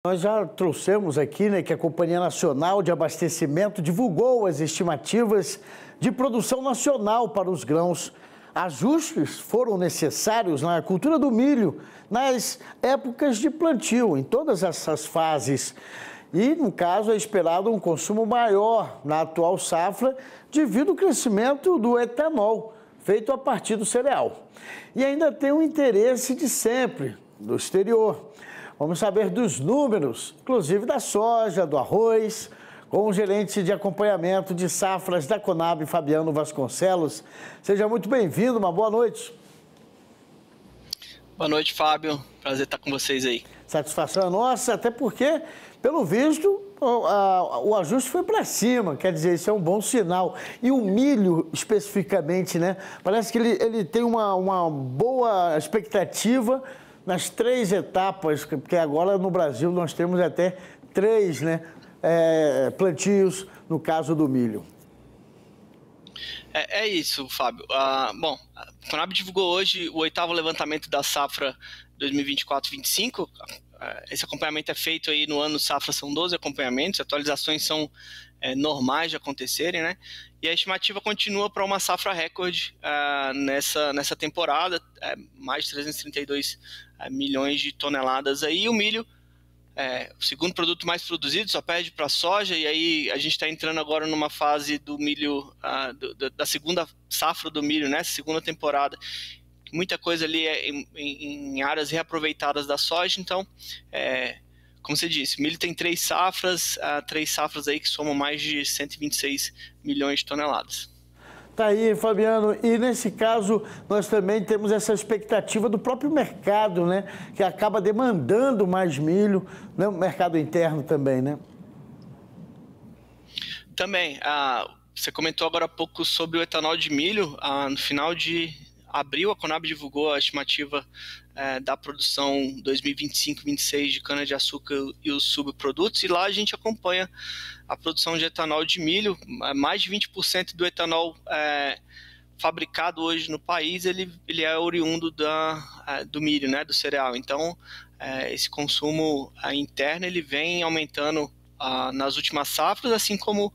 Nós já trouxemos aqui, né, que a Companhia Nacional de Abastecimento divulgou as estimativas de produção nacional para os grãos. Ajustes foram necessários na cultura do milho, nas épocas de plantio, em todas essas fases. E, no caso, é esperado um consumo maior na atual safra devido ao crescimento do etanol, feito a partir do cereal. E ainda tem um interesse de sempre, do exterior. Vamos saber dos números, inclusive da soja, do arroz, com o gerente de acompanhamento de safras da Conab, Fabiano Vasconcelos. Seja muito bem-vindo, uma boa noite. Boa noite, Fábio. Prazer estar com vocês aí. Satisfação é nossa, até porque, pelo visto, o ajuste foi para cima, quer dizer, isso é um bom sinal. E o milho, especificamente, né? Parece que ele tem uma boa expectativa nas 3 etapas, porque agora no Brasil nós temos até 3, né, plantios no caso do milho. É isso, Fábio. Bom, a Conab divulgou hoje o 8º levantamento da safra 2024-25. Esse acompanhamento é feito aí no ano safra, são 12 acompanhamentos, atualizações são normais de acontecerem, né? E a estimativa continua para uma safra recorde nessa temporada, mais de 332 milhões de toneladas aí. E o milho, o segundo produto mais produzido, só perde para a soja, e aí a gente está entrando agora numa fase do milho, da segunda safra do milho, né? Segunda temporada. Muita coisa ali em áreas reaproveitadas da soja, então, como você disse, o milho tem 3 safras aí que somam mais de 126 milhões de toneladas. Tá aí, Fabiano, e nesse caso nós também temos essa expectativa do próprio mercado, né, que acaba demandando mais milho, né, o mercado interno também, né? Também, você comentou agora há pouco sobre o etanol de milho. No final de abril, a Conab divulgou a estimativa da produção 2025-26 de cana-de-açúcar e os subprodutos, e lá a gente acompanha a produção de etanol de milho. Mais de 20% do etanol fabricado hoje no país, ele é oriundo do milho, né, do cereal. Então, esse consumo interno ele vem aumentando nas últimas safras, assim como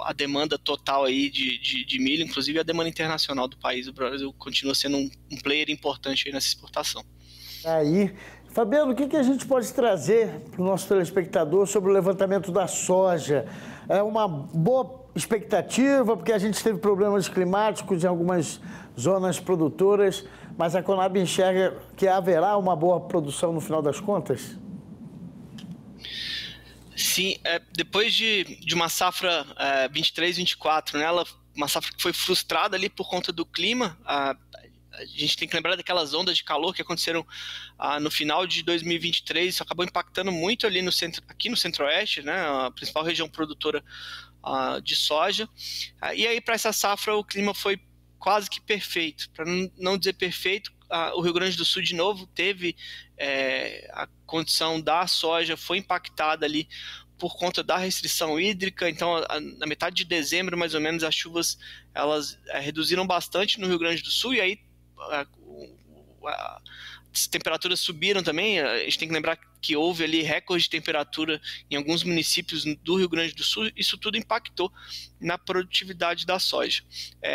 a demanda total aí de milho, inclusive a demanda internacional do país. O Brasil continua sendo um player importante aí nessa exportação. Aí, Fabiano, o que a gente pode trazer para o nosso telespectador sobre o levantamento da soja? É uma boa expectativa, porque a gente teve problemas climáticos em algumas zonas produtoras, mas a Conab enxerga que haverá uma boa produção no final das contas? Sim, depois de uma safra 23-24, né, uma safra que foi frustrada ali por conta do clima. A gente tem que lembrar daquelas ondas de calor que aconteceram no final de 2023, isso acabou impactando muito ali aqui no Centro-Oeste, né, a principal região produtora de soja. E aí, para essa safra, o clima foi quase que perfeito. Para não dizer perfeito, o Rio Grande do Sul, de novo, teve a condição da soja, foi impactada ali por conta da restrição hídrica. Então, na metade de dezembro, mais ou menos, as chuvas elas reduziram bastante no Rio Grande do Sul, e aí as temperaturas subiram também. A gente tem que lembrar que houve ali recorde de temperatura em alguns municípios do Rio Grande do Sul. Isso tudo impactou na produtividade da soja.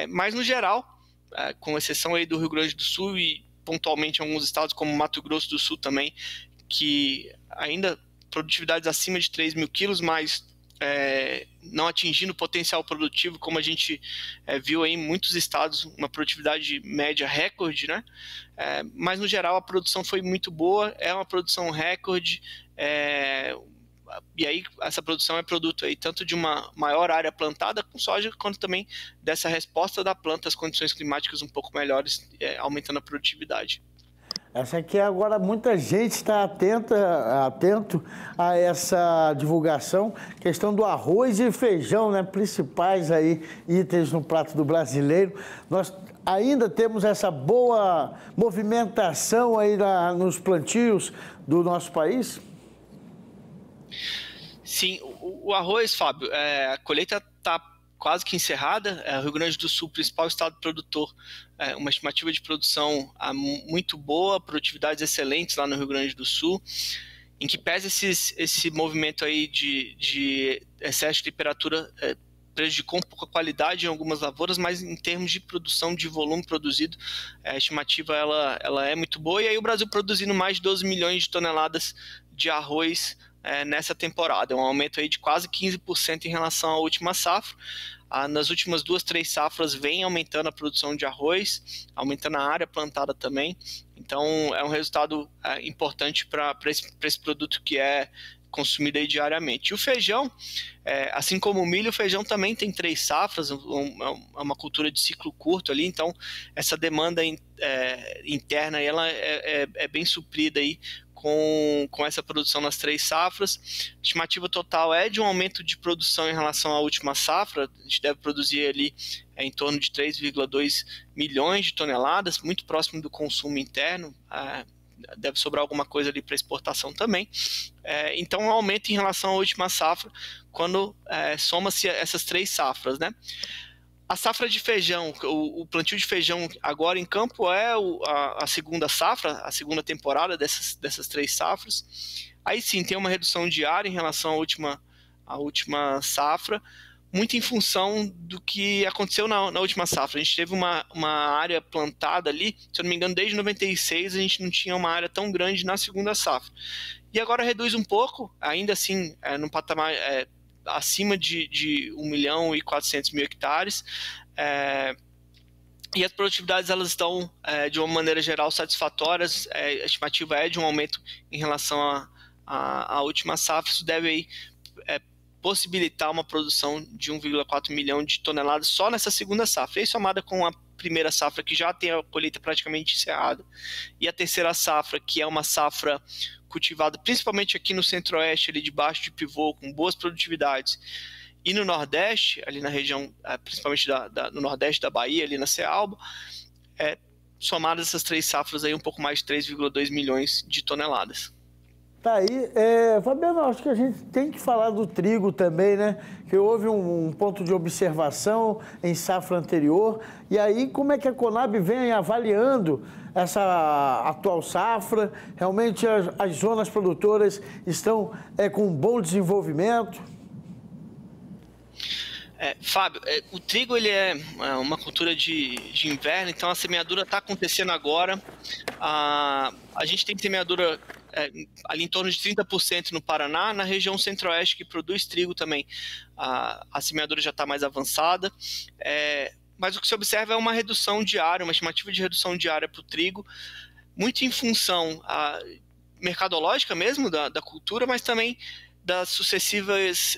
Mas, no geral, com exceção aí do Rio Grande do Sul e pontualmente em alguns estados como Mato Grosso do Sul também, que ainda produtividades acima de 3 mil quilos, mas não atingindo o potencial produtivo, como a gente viu aí em muitos estados, uma produtividade média recorde, né? Mas no geral a produção foi muito boa, é uma produção recorde, e aí essa produção é produto aí tanto de uma maior área plantada com soja, quanto também dessa resposta da planta às condições climáticas um pouco melhores, aumentando a produtividade. Essa aqui agora muita gente está atento a essa divulgação, questão do arroz e feijão, né, principais aí itens no prato do brasileiro. Nós ainda temos essa boa movimentação aí nos plantios do nosso país? Sim, o arroz, Fábio, a colheita está quase que encerrada. O Rio Grande do Sul, principal estado produtor, uma estimativa de produção muito boa, produtividades excelentes lá no Rio Grande do Sul, em que pese esse movimento aí de excesso de temperatura prejudicou um pouco a qualidade em algumas lavouras, mas em termos de produção, de volume produzido, a estimativa ela é muito boa. E aí o Brasil produzindo mais de 12 milhões de toneladas de arroz nessa temporada, é um aumento aí de quase 15% em relação à última safra. Nas últimas 2, 3 safras vem aumentando a produção de arroz, aumentando a área plantada também. Então é um resultado importante para esse produto que é consumido aí diariamente. E o feijão, assim como o milho, o feijão também tem 3 safras, é uma cultura de ciclo curto ali, então essa demanda interna ela é bem suprida aí com essa produção nas 3 safras. A estimativa total é de um aumento de produção em relação à última safra. A gente deve produzir ali em torno de 3,2 milhões de toneladas, muito próximo do consumo interno. Deve sobrar alguma coisa ali para exportação também. Então, um aumento em relação à última safra, quando soma-se essas 3 safras, né? A safra de feijão, o plantio de feijão agora em campo é a segunda safra, a segunda temporada dessas 3 safras. Aí sim, tem uma redução de área em relação à última safra, muito em função do que aconteceu na última safra. A gente teve uma área plantada ali, se eu não me engano, desde 96 a gente não tinha uma área tão grande na segunda safra. E agora reduz um pouco, ainda assim, num patamar acima de 1.400.000 hectares, e as produtividades elas estão, de uma maneira geral, satisfatórias. A estimativa é de um aumento em relação à última safra. Isso deve aí, possibilitar uma produção de 1,4 milhão de toneladas só nessa segunda safra. Isso somada com a primeira safra, que já tem a colheita praticamente encerrada, e a terceira safra, que é uma safra cultivada principalmente aqui no centro-oeste, ali debaixo de pivô, com boas produtividades, e no nordeste, ali na região, principalmente no nordeste da Bahia, ali na Cealba, somadas essas 3 safras, aí um pouco mais de 3,2 milhões de toneladas. Tá aí. Fabiano, acho que a gente tem que falar do trigo também, né? Que houve um ponto de observação em safra anterior. E aí, como é que a Conab vem avaliando essa atual safra? Realmente as zonas produtoras estão com um bom desenvolvimento? Fábio, o trigo ele é uma cultura de inverno, então a semeadura está acontecendo agora. A gente tem semeadura ali em torno de 30% no Paraná, na região centro-oeste que produz trigo também. A semeadura já está mais avançada, mas o que se observa é uma redução de área, uma estimativa de redução de área para o trigo, muito em função mercadológica mesmo da cultura, mas também das sucessivas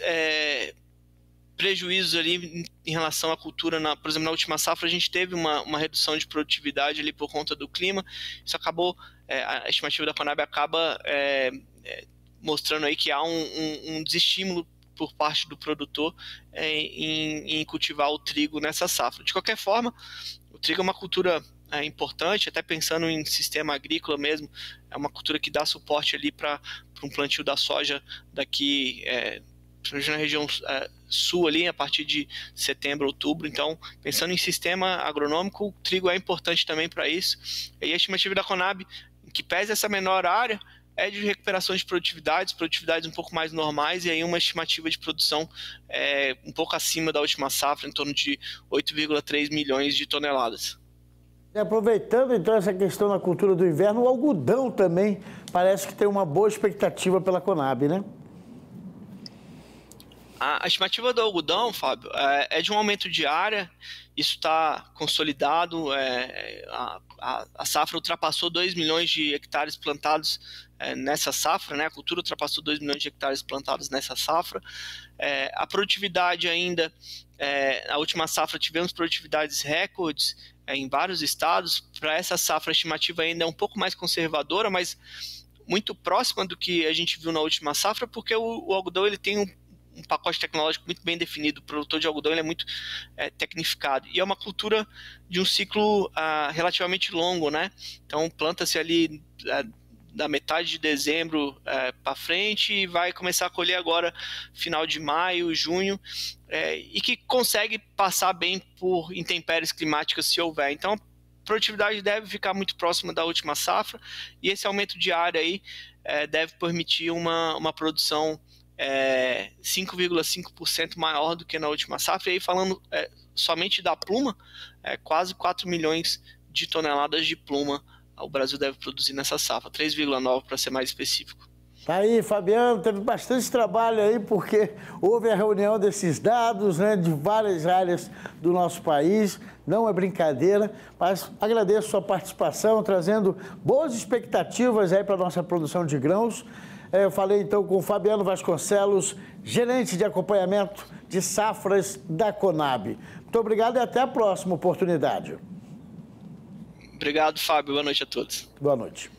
prejuízos ali em relação à cultura. Por exemplo, na última safra a gente teve uma redução de produtividade ali por conta do clima. Isso acabou, a estimativa da Conab acaba mostrando aí que há um desestímulo por parte do produtor em cultivar o trigo nessa safra. De qualquer forma, o trigo é uma cultura importante, até pensando em sistema agrícola mesmo, é uma cultura que dá suporte ali para um plantio da soja daqui, na região sul ali, a partir de setembro, outubro. Então, pensando em sistema agronômico, o trigo é importante também para isso. E a estimativa da Conab, que pese essa menor área, é de recuperação de produtividades um pouco mais normais, e aí uma estimativa de produção um pouco acima da última safra, em torno de 8,3 milhões de toneladas. E aproveitando então essa questão da cultura do inverno, o algodão também parece que tem uma boa expectativa pela Conab, né? A estimativa do algodão, Fábio, é de um aumento de área. Isso está consolidado. A safra ultrapassou 2 milhões de hectares plantados nessa safra, né? A cultura ultrapassou 2 milhões de hectares plantados nessa safra. A produtividade ainda, na última safra tivemos produtividades recordes em vários estados. Para essa safra, a estimativa ainda é um pouco mais conservadora, mas muito próxima do que a gente viu na última safra, porque o algodão ele tem um pacote tecnológico muito bem definido. O produtor de algodão ele é muito tecnificado. E é uma cultura de um ciclo relativamente longo, né? Então, planta-se ali da metade de dezembro para frente e vai começar a colher agora final de maio, junho, e que consegue passar bem por intempéries climáticas se houver. Então, a produtividade deve ficar muito próxima da última safra e esse aumento de área aí deve permitir uma produção 5,5% maior do que na última safra. E aí falando somente da pluma, quase 4 milhões de toneladas de pluma o Brasil deve produzir nessa safra, 3,9 para ser mais específico. Tá aí, Fabiano, teve bastante trabalho aí, porque houve a reunião desses dados, né, de várias áreas do nosso país, não é brincadeira, mas agradeço a sua participação, trazendo boas expectativas aí para a nossa produção de grãos. Eu falei então com o Fabiano Vasconcelos, gerente de acompanhamento de safras da Conab. Muito obrigado e até a próxima oportunidade. Obrigado, Fábio. Boa noite a todos. Boa noite.